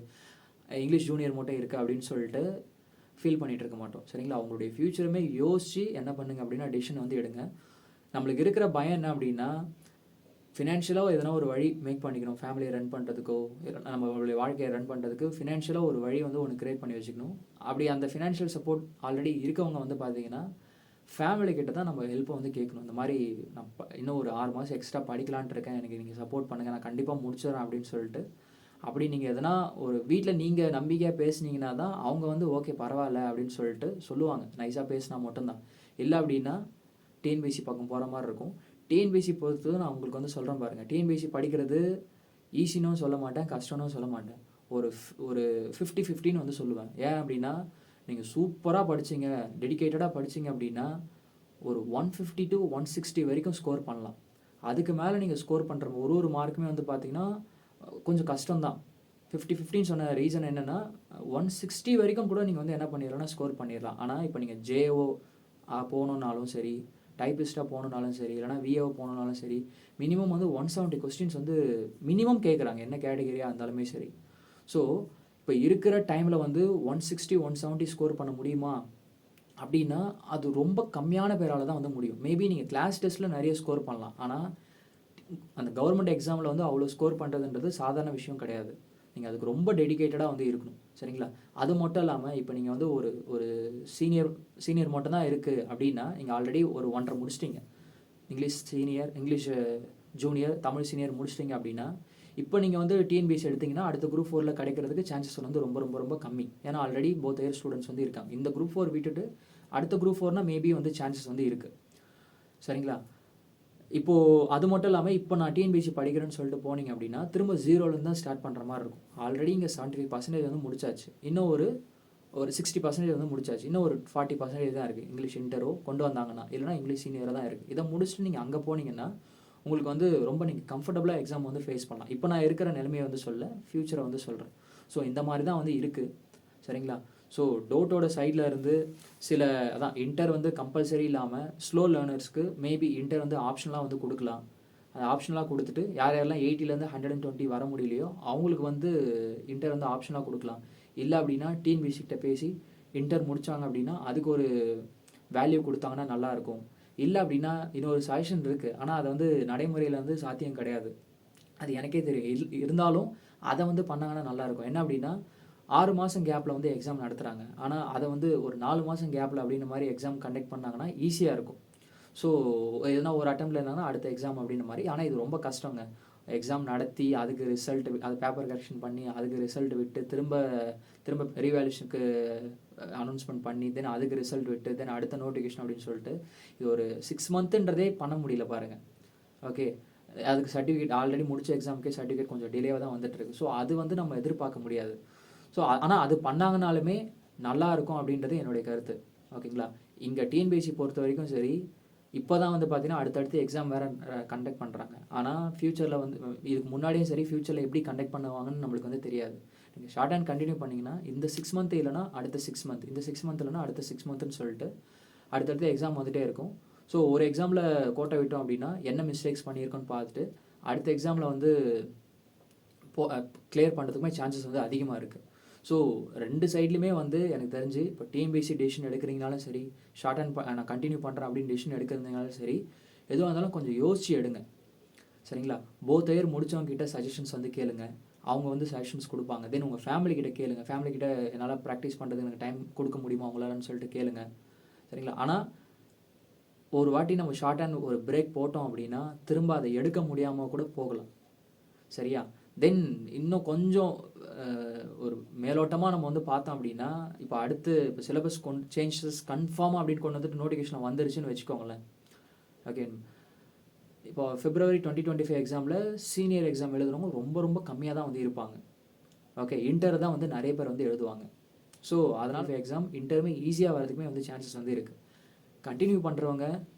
இங்கிலீஷ் ஜூனியர் மட்டும் இருக்குது அப்படின்னு சொல்லிட்டு ஃபீல் பண்ணிகிட்டு இருக்க மாட்டோம். சரிங்களா? அவங்களுடைய ஃப்யூச்சருமே யோசித்து என்ன பண்ணுங்க அப்படின்னா டிசிஷன் வந்து எடுங்க. நம்மளுக்கு இருக்கிற பயம் என்ன அப்படின்னா, ஃபினான்ஷியலாக எதனா ஒரு வழி மேக் பண்ணிக்கணும். ஃபேமிலியை ரன் பண்ணுறதுக்கோ, நம்மளுடைய வாழ்க்கையை ரன் பண்ணுறதுக்கு ஃபினான்ஷியலாக ஒரு வழி வந்து ஒன்று கிரியேட் பண்ணி வச்சுக்கணும். அப்படி அந்த ஃபினான்ஷியல் சப்போர்ட் ஆல்ரெடி இருக்கவங்க வந்து பார்த்தீங்கன்னா, ஃபேமிலி கிட்ட தான் நம்ம ஹெல்ப்பை வந்து கேட்கணும். இந்த மாதிரி நான் இன்னும் ஒரு 6 மாதம் எக்ஸ்ட்ரா படிக்கலான்ட்டு இருக்கேன், எனக்கு நீங்கள் சப்போர்ட் பண்ணுங்கள், நான் கண்டிப்பாக முடிச்சிடறேன் அப்படின்னு சொல்லிட்டு, அப்படி நீங்கள் எதனா ஒரு வீட்டில் நீங்கள் நம்பிக்கையாக பேசுனீங்கன்னா தான் அவங்க வந்து ஓகே பரவாயில்ல அப்படின்னு சொல்லிட்டு சொல்லுவாங்க. நைஸாக பேசினா மட்டும்தான். இல்லை அப்படின்னா டிஎன்பிஎஸ்சி பக்கம் போகிற மாதிரி இருக்கும். டிஎன்பிஎஸ்சி பொறுத்து நான் உங்களுக்கு வந்து சொல்கிறேன் பாருங்கள். டிஎன்பிஎஸ்சி படிக்கிறது ஈஸினும் சொல்ல மாட்டேன், கஷ்டம்னு சொல்ல மாட்டேன். ஒரு 50-50ன்னு வந்து சொல்லுவேன். ஏன் அப்படின்னா, நீங்கள் சூப்பராக படிச்சிங்க, டெடிக்கேட்டடாக படிச்சிங்க அப்படின்னா ஒரு 150 to 160 வரைக்கும் ஸ்கோர் பண்ணலாம். அதுக்கு மேலே நீங்கள் ஸ்கோர் பண்ணுற ஒரு மார்க்குமே வந்து பார்த்தீங்கன்னா கொஞ்சம் கஷ்டம்தான். 50-50ன்னு சொன்ன ரீசன் என்னென்னா, 160 வரைக்கும் கூட நீங்கள் வந்து என்ன பண்ணிடலாம்னா ஸ்கோர் பண்ணிடலாம். ஆனால் இப்போ நீங்கள் ஜேஓ போகணுன்னாலும் சரி, டைப்பிஸ்ட்டாக போகணுன்னாலும் சரி, இல்லைனா விஏஓ போகணுன்னாலும் சரி, மினிமம் வந்து 170 கொஸ்டின்ஸ் வந்து மினிமம் கேட்குறாங்க, என்ன கேட்டகரியாக இருந்தாலுமே சரி. ஸோ இப்போ இருக்கிற டைமில் வந்து 160, 170 ஸ்கோர் பண்ண முடியுமா அப்படின்னா, அது ரொம்ப கம்மியான பேரால் தான் வந்து முடியும். மேபி நீங்கள் கிளாஸ் டெஸ்ட்டில் நிறைய ஸ்கோர் பண்ணலாம். ஆனால் அந்த கவர்மெண்ட் எக்ஸாமில் வந்து அவ்வளோ ஸ்கோர் பண்ணுறதுன்றது சாதாரண விஷயம் கிடையாது. நீங்கள் அதுக்கு ரொம்ப டெடிக்கேட்டடாக வந்து இருக்கணும். சரிங்களா? அது மட்டும் இல்லாமல் இப்போ நீங்கள் வந்து ஒரு சீனியர் மட்டும் தான் இருக்குது அப்படின்னா, நீங்கள் ஆல்ரெடி ஒரு 1.5 முடிச்சிட்டிங்க. English senior, English junior, Tamil senior முடிச்சிட்டிங்க அப்படின்னா, இப்போ நீங்கள் வந்து டிஎன்பிஎஸ்சி எடுத்திங்கன்னா அடுத்த குரூப் 4ல் கிடைக்கிறதுக்கு சான்சஸ் வந்து ரொம்ப ரொம்ப ரொம்ப கம்மி. ஏன்னா ஆல்ரெடி போத் இயர் ஸ்டூடெண்ட்ஸ் வந்து இருக்காங்க. இந்த குரூப் 4 விட்டுட்டு அடுத்த குரூப் 4னால் மேபி வந்து சான்சஸ் வந்து இருக்குது. சரிங்களா? இப்போது அது மட்டும் இல்லாமல் இப்போ நான் டிஎன்பிஎஸ்சி படிக்கிறேன்னு சொல்லிட்டு போனீங்க அப்படின்னா, திரும்ப 0லேருந்து தான் ஸ்டார்ட் பண்ணுற மாதிரி இருக்கும். ஆல்ரெடி இங்கே 75% வந்து முடிச்சாச்சு. இன்னும் ஒரு 60% வந்து முடிச்சாச்சு. இன்னும் ஒரு 40% தான் இருக்குது. இங்கிலீஷ் இன்டரோ கொண்டு வந்தாங்கன்னா, இல்லைனா இங்கிலீஷ் சீனியராக தான் இருக்குது. இதை முடிச்சுட்டு நீங்கள் அங்கே போனீங்கன்னா உங்களுக்கு வந்து ரொம்ப நீங்கள் கம்ஃபர்டபுளாக எக்ஸாம் வந்து ஃபேஸ் பண்ணலாம். இப்போ நான் இருக்கிற நிலைமையை வந்து ஃப்யூச்சரை வந்து சொல்கிறேன். ஸோ இந்த மாதிரி தான் வந்து இருக்குது. சரிங்களா? ஸோ டோட்டோட சைடில் இருந்து சில அதான் இன்டர் வந்து கம்பல்சரி இல்லாமல் ஸ்லோ லேர்னர்ஸ்க்கு மேபி இன்டர் வந்து ஆப்ஷனலாக வந்து கொடுக்கலாம். அது ஆப்ஷனலாக கொடுத்துட்டு யாரெல்லாம் 80லேருந்து 120 வர முடியலையோ அவங்களுக்கு வந்து இன்டர் வந்து ஆப்ஷனாக கொடுக்கலாம். இல்லை அப்படின்னா டிஎன்பிஎஸ்சிகிட்ட பேசி இன்டர் முடித்தாங்க அப்படின்னா அதுக்கு ஒரு வேல்யூ கொடுத்தாங்கன்னா நல்லாயிருக்கும். இல்லை அப்படின்னா இன்னொரு சஜஷன் இருக்குது, ஆனால் அதை வந்து நடைமுறையில் வந்து சாத்தியம் கிடையாது. அது எனக்கே தெரியும். இருந்தாலும் அதை வந்து பண்ணாங்கன்னா நல்லாயிருக்கும். என்ன அப்படின்னா 6 மாதம் கேப்பில் வந்து எக்ஸாம் நடத்துகிறாங்க. ஆனால் அதை வந்து ஒரு 4 மாதம் கேப்பில் அப்படின்ற மாதிரி எக்ஸாம் கண்டக்ட் பண்ணாங்கன்னா ஈஸியாக இருக்கும். ஸோ எதுனா ஒரு அட்டெம்ப்டில் இருந்தாங்கன்னா அடுத்த எக்ஸாம் அப்படின்ற மாதிரி. ஆனால் இது ரொம்ப கஷ்டங்க. எக்ஸாம் நடத்தி அதுக்கு ரிசல்ட் அது பேப்பர் கரெக்ஷன் பண்ணி அதுக்கு ரிசல்ட் விட்டு திரும்ப ரீவேல்யூஷனுக்கு அனௌன்ஸ்மெண்ட் பண்ணி தென் அதுக்கு ரிசல்ட் விட்டு தென் அடுத்த நோட்டிஃபிகேஷன் அப்படின்னு சொல்லிட்டு இது ஒரு 6 மந்த்துன்றதே பண்ண முடியல பாருங்கள். ஓகே, அதுக்கு சர்டிஃபிகேட் ஆல்ரெடி முடிச்ச எக்ஸாமுக்கே சர்டிஃபிகேட் கொஞ்சம் டிலேவாக தான் வந்துட்டுருக்கு. ஸோ அது வந்து நம்ம எதிர்பார்க்க முடியாது. ஸோ ஆனால் அது பண்ணாங்கனாலுமே நல்லா இருக்கும் அப்படின்றது என்னுடைய கருத்து. ஓகேங்களா? இங்கே டிஎன்பிஎஸ்சி பொறுத்த வரைக்கும் சரி, இப்போ தான் வந்து பார்த்தீங்கன்னா அடுத்தடுத்து எக்ஸாம் வேறு கண்டக்ட் பண்ணுறாங்க. ஆனால் ஃப்யூச்சரில் வந்து இதுக்கு முன்னாடியும் சரி ஃப்யூச்சரில் எப்படி கண்டக்ட் பண்ணுவாங்கன்னு நம்மளுக்கு வந்து தெரியாது. நீங்கள் ஷார்ட் ஹேண்ட் கண்டினியூ பண்ணிங்கன்னா இந்த 6 மந்த் இல்லைனா அடுத்த 6 மந்த், இந்த 6 மந்த் இல்லைனா அடுத்த 6 மந்த்னு சொல்லிட்டு அடுத்தடுத்து எக்ஸாம் வந்துகிட்டே இருக்கும். ஸோ ஒரு எக்ஸாமில் கோட்டை விட்டோம் அப்படின்னா என்ன மிஸ்டேக்ஸ் பண்ணியிருக்கோன்னு பார்த்துட்டு அடுத்த எக்ஸாமில் வந்து கிளியர் பண்ணுறதுக்குமே சான்சஸ் வந்து அதிகமாக இருக்குது. ஸோ 2 சைட்லையுமே வந்து எனக்கு தெரிஞ்சு இப்போ டிஎன்பிஎஸ்சி டெசிஷன் எடுக்கிறீங்கனாலும் சரி, ஷார்ட் அண்ட் நான் கண்டினியூ பண்ணுறேன் அப்படின்னு டெசிஷன் எடுக்கிறதுனாலும் சரி, எதுவாக இருந்தாலும் கொஞ்சம் யோசிச்சு எடுங்க. சரிங்களா? போத் இயர் முடித்தவங்ககிட்ட சஜஷன்ஸ் வந்து கேளுங்க. அவங்க வந்து சஜஷன்ஸ் கொடுப்பாங்க. தென் உங்கள் ஃபேமிலிக்கிட்ட கேளுங்க. ஃபேமிலிக்கிட்ட என்னால் ப்ராக்டிஸ் பண்ணுறதுக்கு எனக்கு டைம் கொடுக்க முடியுமா உங்களாலன்னு சொல்லிட்டு கேளுங்க. சரிங்களா? ஆனால் ஒரு வாட்டி நம்ம ஷார்ட் அண்ட் ஒரு பிரேக் போட்டோம் அப்படின்னா திரும்ப அதை எடுக்க முடியாமல் கூட போகலாம். சரியா? தென் இன்னும் கொஞ்சம் ஒரு மேலோட்டமாக நம்ம வந்து பார்த்தோம் அப்படின்னா இப்போ அடுத்து இப்போ சிலபஸ் சேஞ்சஸ் கன்ஃபார்மாக அப்படின்னு கொண்டு வந்துட்டு நோட்டிஃபிகேஷன் வந்துருச்சுன்னு வச்சுக்கோங்களேன். ஓகே, இப்போ February 2025 எக்ஸாமில் சீனியர் எக்ஸாம் எழுதுறவங்க ரொம்ப ரொம்ப கம்மியாக தான் வந்து இருப்பாங்க. ஓகே, இன்டர் தான் வந்து நிறைய பேர் வந்து எழுதுவாங்க. ஸோ அதனால் எக்ஸாம் இன்டருமே ஈஸியாக வரதுக்குமே வந்து சான்சஸ் வந்து இருக்குது. கண்டினியூ பண்ணுறவங்க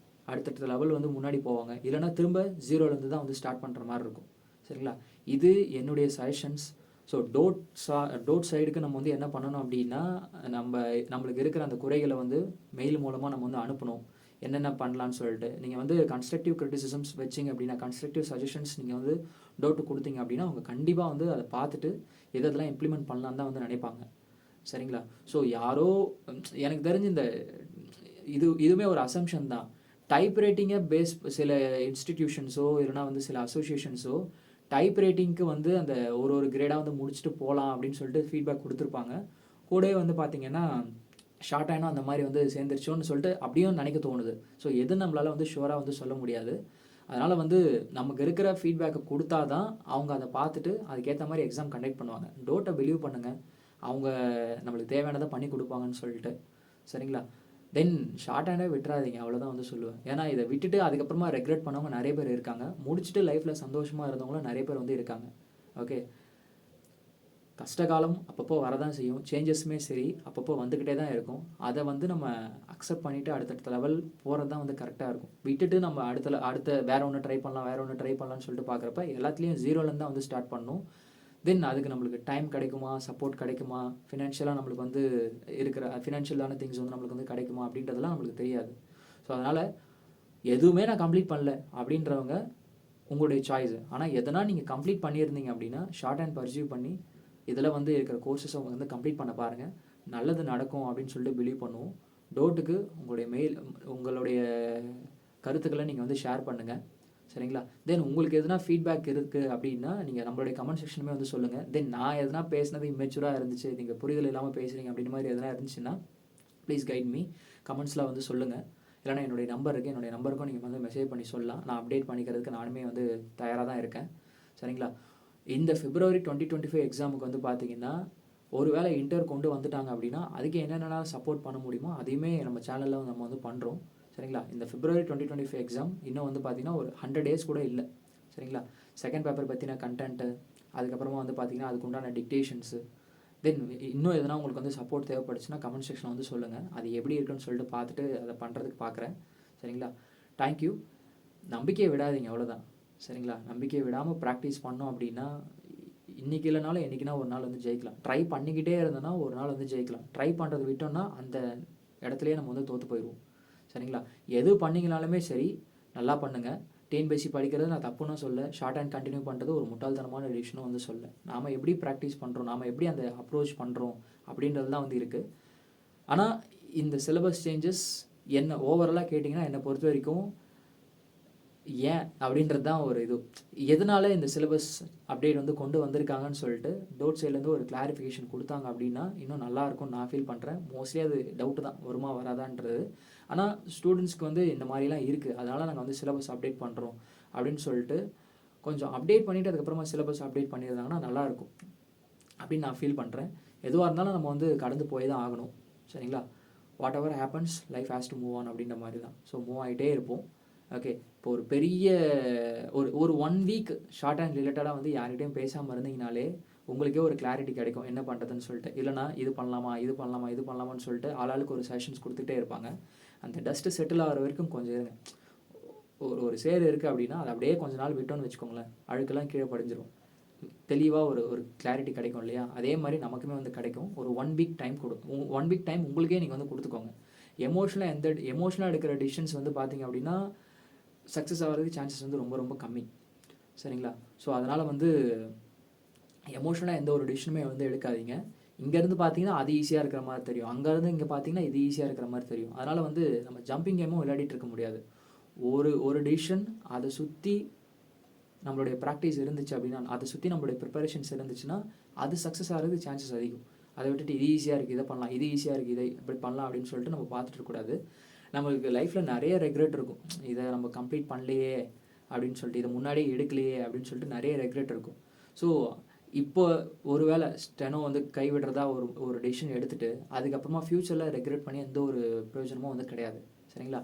அடுத்தடுத்த லெவல் வந்து முன்னாடி போவாங்க. இல்லைனா திரும்ப 0லேருந்து தான் வந்து ஸ்டார்ட் பண்ணுற மாதிரி இருக்கும். சரிங்களா? இது என்னுடைய சஜஷன்ஸ். ஸோ டோட் சைடுக்கு நம்ம வந்து என்ன பண்ணணும் அப்படின்னா நம்மளுக்கு இருக்கிற அந்த குறைகளை வந்து மெயில் மூலமாக நம்ம வந்து அனுப்பணும். என்னென்ன பண்ணலான்னு சொல்லிட்டு நீங்கள் வந்து கன்ஸ்ட்ரக்டிவ் கிரிட்டிசிசம்ஸ் வச்சிங்க அப்படின்னா, கன்ஸ்ட்ரக்டிவ் சஜஷன்ஸ் நீங்கள் வந்து டோட்டு கொடுத்தீங்க அப்படின்னா அவங்க கண்டிப்பாக வந்து அதை பார்த்துட்டு எதெல்லாம் இம்ப்ளிமெண்ட் பண்ணலான்னு தான் வந்து நினைப்பாங்க. சரிங்களா? ஸோ யாரோ எனக்கு தெரிஞ்சு இதுவுமே ஒரு அசம்ஷன் தான். டைப் ரேட்டிங்கை சில இன்ஸ்டிடியூஷன்ஸோ இல்லைனா வந்து சில அசோசியேஷன்ஸோ டைப் ரேட்டிங்க்கு வந்து அந்த ஒரு கிரேடாக வந்து முடிச்சுட்டு போகலாம் அப்படின்னு சொல்லிட்டு ஃபீட்பேக் கொடுத்துருப்பாங்க. கூடவே வந்து பார்த்தீங்கன்னா ஷார்ட் ஹேண்டும் அந்த மாதிரி வந்து சேர்ந்துருச்சோன்னு சொல்லிட்டு அப்படியும் நினைக்க தோணுது. ஸோ எது நம்மளால் வந்து ஷுவராக வந்து சொல்ல முடியாது. அதனால் வந்து நமக்கு இருக்கிற ஃபீட்பேக்கை கொடுத்தா தான் அவங்க அதை பார்த்துட்டு அதுக்கேற்ற மாதிரி எக்ஸாம் கண்டக்ட் பண்ணுவாங்க. டோட்டை பிலீவ் பண்ணுங்கள், அவங்க நம்மளுக்கு தேவையானதை பண்ணி கொடுப்பாங்கன்னு சொல்லிட்டு. சரிங்களா? தென் ஷார்ட் ஹேண்டே விட்டுறாதீங்க, அவ்வளோதான் வந்து சொல்லுவேன். ஏன்னா இதை விட்டுட்டு அதுக்கப்புறமா ரெக்ரெட் பண்ணவங்க நிறைய பேர் இருக்காங்க. முடிச்சுட்டு லைஃப்பில் சந்தோஷமாக இருந்தவங்களும் நிறைய பேர் வந்து இருக்காங்க. ஓகே, கஷ்டகாலம் அப்பப்போ வரதான் செய்யும். சேஞ்சஸுமே சரி அப்பப்போ வந்துக்கிட்டே தான் இருக்கும். அதை வந்து நம்ம அக்செப்ட் பண்ணிவிட்டு அடுத்தடுத்த லெவல் போகிறது தான் வந்து கரெக்டாக இருக்கும். விட்டுட்டு நம்ம அடுத்த வேறு ஒன்று ட்ரை பண்ணலாம்னு சொல்லிட்டு பார்க்குறப்ப எல்லாத்துலேயும் ஜீரோலேருந்து தான் வந்து ஸ்டார்ட் பண்ணணும். தென் அதுக்கு நம்மளுக்கு டைம் கிடைக்குமா, சப்போர்ட் கிடைக்குமா, ஃபினான்ஷியலாக நம்மளுக்கு வந்து இருக்கிற ஃபினான்ஷியலான திங்ஸ் வந்து நம்மளுக்கு வந்து கிடைக்குமா அப்படின்றதெல்லாம் நம்மளுக்கு தெரியாது. ஸோ அதனால் எதுவுமே நான் கம்ப்ளீட் பண்ணல அப்படின்றவங்க உங்களுடைய சாய்ஸு. ஆனால் எதனா நீங்கள் கம்ப்ளீட் பண்ணியிருந்தீங்க அப்படின்னா ஷார்ட் ஹேண்ட் பர்சீவ் பண்ணி இதில் வந்து இருக்கிற கோர்சஸ் அவங்க வந்து கம்ப்ளீட் பண்ண பாருங்கள். நல்லது நடக்கும் அப்படின்னு சொல்லிட்டு பிலீவ் பண்ணுவோம். டோட்டுக்கு உங்களுடைய கருத்துக்களை நீங்கள் வந்து ஷேர் பண்ணுங்கள். சரிங்களா? தென் உங்களுக்கு எதுனா ஃபீட்பேக் இருக்குது அப்படின்னா நீங்கள் நம்மளுடைய கமெண்ட் செக்ஷனுமே வந்து சொல்லுங்கள். தென் நான் எதனா பேசினது இம்மெச்சூராக இருந்துச்சு, நீங்கள் புரிதல் இல்லாமல் பேசுகிறீங்க அப்படின்ற மாதிரி எதனா இருந்துச்சுன்னா ப்ளீஸ் கைட் மீ, கமெண்ட்ஸில் வந்து சொல்லுங்கள். இல்லைனா என்னுடைய நம்பர் இருக்குது, என்னுடைய நம்பருக்கும் நீங்கள் வந்து மெசேஜ் பண்ணி சொல்லலாம். நான் அப்டேட் பண்ணிக்கிறதுக்கு நானுமே வந்து தயாராக தான் இருக்கேன். சரிங்களா? இந்த February 2025 எக்ஸாமுக்கு வந்து பார்த்தீங்கன்னா ஒரு வேளை இன்டர் கொண்டு வந்துட்டாங்க அப்படின்னா அதுக்கு என்னென்ன சப்போர்ட் பண்ண முடியுமோ அதையுமே நம்ம சேனலில் நம்ம வந்து பண்ணுறோம். சரிங்களா? இந்த February 2025 எக்ஸாம் இன்னும் வந்து பார்த்தீங்கன்னா ஒரு 100 டேஸ் கூட இல்லை. சரிங்களா? செகண்ட் பேப்பர் பற்றின கண்டென்ட்டு, அதுக்கப்புறமா வந்து பார்த்தீங்கன்னா அதுக்கு உண்டான டிக்டேஷன்ஸு, தென் இன்னும் எதனா உங்களுக்கு வந்து சப்போர்ட் தேவைப்படுச்சுன்னா கமெண்ட் செக்ஷன் வந்து சொல்லுங்கள். அது எப்படி இருக்குன்னு சொல்லிட்டு பார்த்துட்டு அதை பண்ணுறதுக்கு பார்க்குறேன். சரிங்களா? தேங்க்யூ. நம்பிக்கையை விடாதீங்க, அவ்வளோதான். சரிங்களா? நம்பிக்கையை விடாமல் ப்ராக்டிஸ் பண்ணோம் அப்படின்னா இன்றைக்கி இல்லைனாலும் என்றைக்குனா ஒரு நாள் வந்து ஜெயிக்கலாம். ட்ரை பண்ணிக்கிட்டே இருந்தோன்னா ஒரு நாள் வந்து ஜெயிக்கலாம். ட்ரை பண்ணுறது விட்டோம்னா அந்த இடத்துலையே நம்ம வந்து தோற்று போயிடுவோம். சரிங்களா? எது பண்ணிங்கனாலுமே சரி நல்லா பண்ணுங்கள். டிஎன்பிஎஸ்சி படிக்கிறது நான் தப்புன்னு சொல்ல, ஷார்ட் ஹேண்ட் கண்டினியூ பண்ணுறது ஒரு முட்டாள்தனமான டிசிஷனும் வந்து சொல்ல. நாம் எப்படி ப்ராக்டிஸ் பண்ணுறோம், நாம் எப்படி அந்த அப்ரோச் பண்ணுறோம் அப்படின்றது தான் வந்து இருக்குது. ஆனால் இந்த சிலபஸ் சேஞ்சஸ் என்ன ஓவராலாக கேட்டிங்கன்னா என்னை பொறுத்த வரைக்கும் ஏன் அப்படின்றது தான் ஒரு இது. எதனால இந்த சிலபஸ் அப்டேட் வந்து கொண்டு வந்திருக்காங்கன்னு சொல்லிட்டு டோட் சைட்லேருந்து ஒரு கிளாரிஃபிகேஷன் கொடுத்தாங்க அப்படின்னா இன்னும் நல்லாயிருக்கும்னு நான் ஃபீல் பண்ணுறேன். மோஸ்ட்லி அது டவுட்டு தான், வருமா வராதான்றது. ஆனால் ஸ்டூடெண்ட்ஸ்க்கு வந்து இந்த மாதிரிலாம் இருக்குது, அதனால் நாங்கள் வந்து சிலபஸ் அப்டேட் பண்ணுறோம் அப்படின்னு சொல்லிட்டு கொஞ்சம் அப்டேட் பண்ணிவிட்டு அதுக்கப்புறமா சிலபஸ் அப்டேட் பண்ணியிருந்தாங்கன்னா நல்லாயிருக்கும் அப்படின்னு நான் ஃபீல் பண்ணுறேன். எதுவாக இருந்தாலும் நம்ம வந்து கடந்து போய் தான் ஆகணும். சரிங்களா? What ever happens, life has to move on அப்படின்ற மாதிரி தான். ஸோ மூவ் ஆகிட்டே இருப்போம். ஓகே, இப்போ ஒரு பெரிய ஒரு 1 வீக் ஷார்ட் ஹேண்ட் ரிலேட்டடாக வந்து யார்கிட்டையும் பேசாமல் இருந்தீங்கனாலே உங்களுக்கே ஒரு கிளாரிட்டி கிடைக்கும் என்ன பண்ணுறதுன்னு சொல்லிட்டு. இல்லைனா இது பண்ணலாமான்னு சொல்லிட்டு ஆளாளுக்கு ஒரு செஷன்ஸ் கொடுத்துட்டே இருப்பாங்க. அந்த டஸ்ட்டு செட்டில் ஆகிற வரைக்கும் கொஞ்சம் இருங்க. ஒரு சேர் இருக்குது அப்படின்னா அது அப்படியே கொஞ்ச நாள் விட்டோன்னு வச்சுக்கோங்களேன், அழுக்கெல்லாம் கீழே படிஞ்சிடும். தெளிவாக ஒரு கிளாரிட்டி கிடைக்கும் இல்லையா? அதே மாதிரி நமக்குமே வந்து கிடைக்கும். ஒரு 1 வீக் டைம் 1 வீக் டைம் உங்களுக்கே நீங்கள் வந்து கொடுத்துக்கோங்க. எமோஷனலாக எடுக்கிற டிசிஷன்ஸ் வந்து பார்த்தீங்க அப்படின்னா சக்ஸஸ் ஆகிறதுக்கு சான்சஸ் வந்து ரொம்ப ரொம்ப கம்மி. சரிங்களா? ஸோ அதனால் வந்து எமோஷனலாக எந்த ஒரு டிசிஷனுமே வந்து எடுக்காதீங்க. இங்கேருந்து பார்த்தீங்கன்னா அது ஈஸியாக இருக்கிற மாதிரி தெரியும், அங்கேருந்து இங்கே பார்த்தீங்கன்னா இது ஈஸியாக இருக்கிற மாதிரி தெரியும். அதனால் வந்து நம்ம ஜம்பிங் கேமும் விளையாடிட்டு இருக்க முடியாது. ஒரு டிசிஷன் அதை சுற்றி நம்மளுடைய ப்ராக்டிஸ் இருந்துச்சு அப்படின்னா, அதை சுற்றி நம்மளுடைய ப்ரிப்பரேஷன்ஸ் இருந்துச்சுன்னா அது சக்ஸஸ் ஆகிறதுக்கு சான்சஸ் அதிகம். அதை விட்டுட்டு இது ஈஸியாக இருக்குது இதை பண்ணலாம், இது ஈஸியாக இருக்குது இதை இப்படி பண்ணலாம் அப்படின்னு சொல்லிட்டு நம்ம பார்த்துட்டு இருக்கக்கூடாது. நம்மளுக்கு லைஃப்பில் நிறைய ரெக்ரெட் இருக்கும். இதை நம்ம கம்ப்ளீட் பண்ணலையே அப்படின்னு சொல்லிட்டு, இதை முன்னாடியே எடுக்கலையே அப்படின்னு சொல்லிட்டு நிறைய ரெக்ரெட் இருக்கும். ஸோ இப்போ ஒரு வேளை ஸ்டெனோ வந்து கைவிடுறதா ஒரு டெசிஷன் எடுத்துகிட்டு அதுக்கப்புறமா ஃப்யூச்சரில் ரெக்ரெட் பண்ணி எந்த ஒரு பிரயோஜனமும் வந்து கிடையாது. சரிங்களா?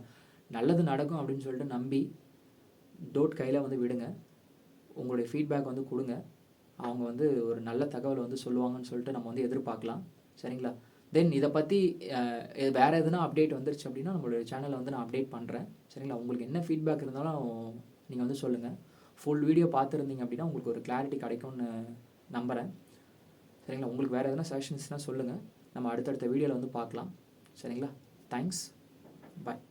நல்லது நடக்கும் அப்படின்னு சொல்லிட்டு நம்பி டோட் கையில் வந்து விடுங்க. உங்களுடைய ஃபீட்பேக் வந்து கொடுங்க. அவங்க வந்து ஒரு நல்ல தகவலை வந்து சொல்லுவாங்கன்னு சொல்லிட்டு நம்ம வந்து எதிர்பார்க்கலாம். சரிங்களா? தென் இதை பற்றி வேறு எதுனா அப்டேட் வந்துருச்சு அப்படின்னா நம்மளுடைய சேனலை வந்து நான் அப்டேட் பண்ணுறேன். சரிங்களா? உங்களுக்கு என்ன ஃபீட்பேக் இருந்தாலும் நீங்கள் வந்து சொல்லுங்கள். ஃபுல் வீடியோ பார்த்துருந்தீங்க அப்படின்னா உங்களுக்கு ஒரு கிளாரிட்டி கிடைக்கும்னு நம்புகிறேன். சரிங்களா? உங்களுக்கு வேறு எதனா சஜஷன்ஸ்னால் சொல்லுங்கள். நம்ம அடுத்தடுத்த வீடியோவில் வந்து பார்க்கலாம். சரிங்களா? தேங்க்ஸ். பாய்.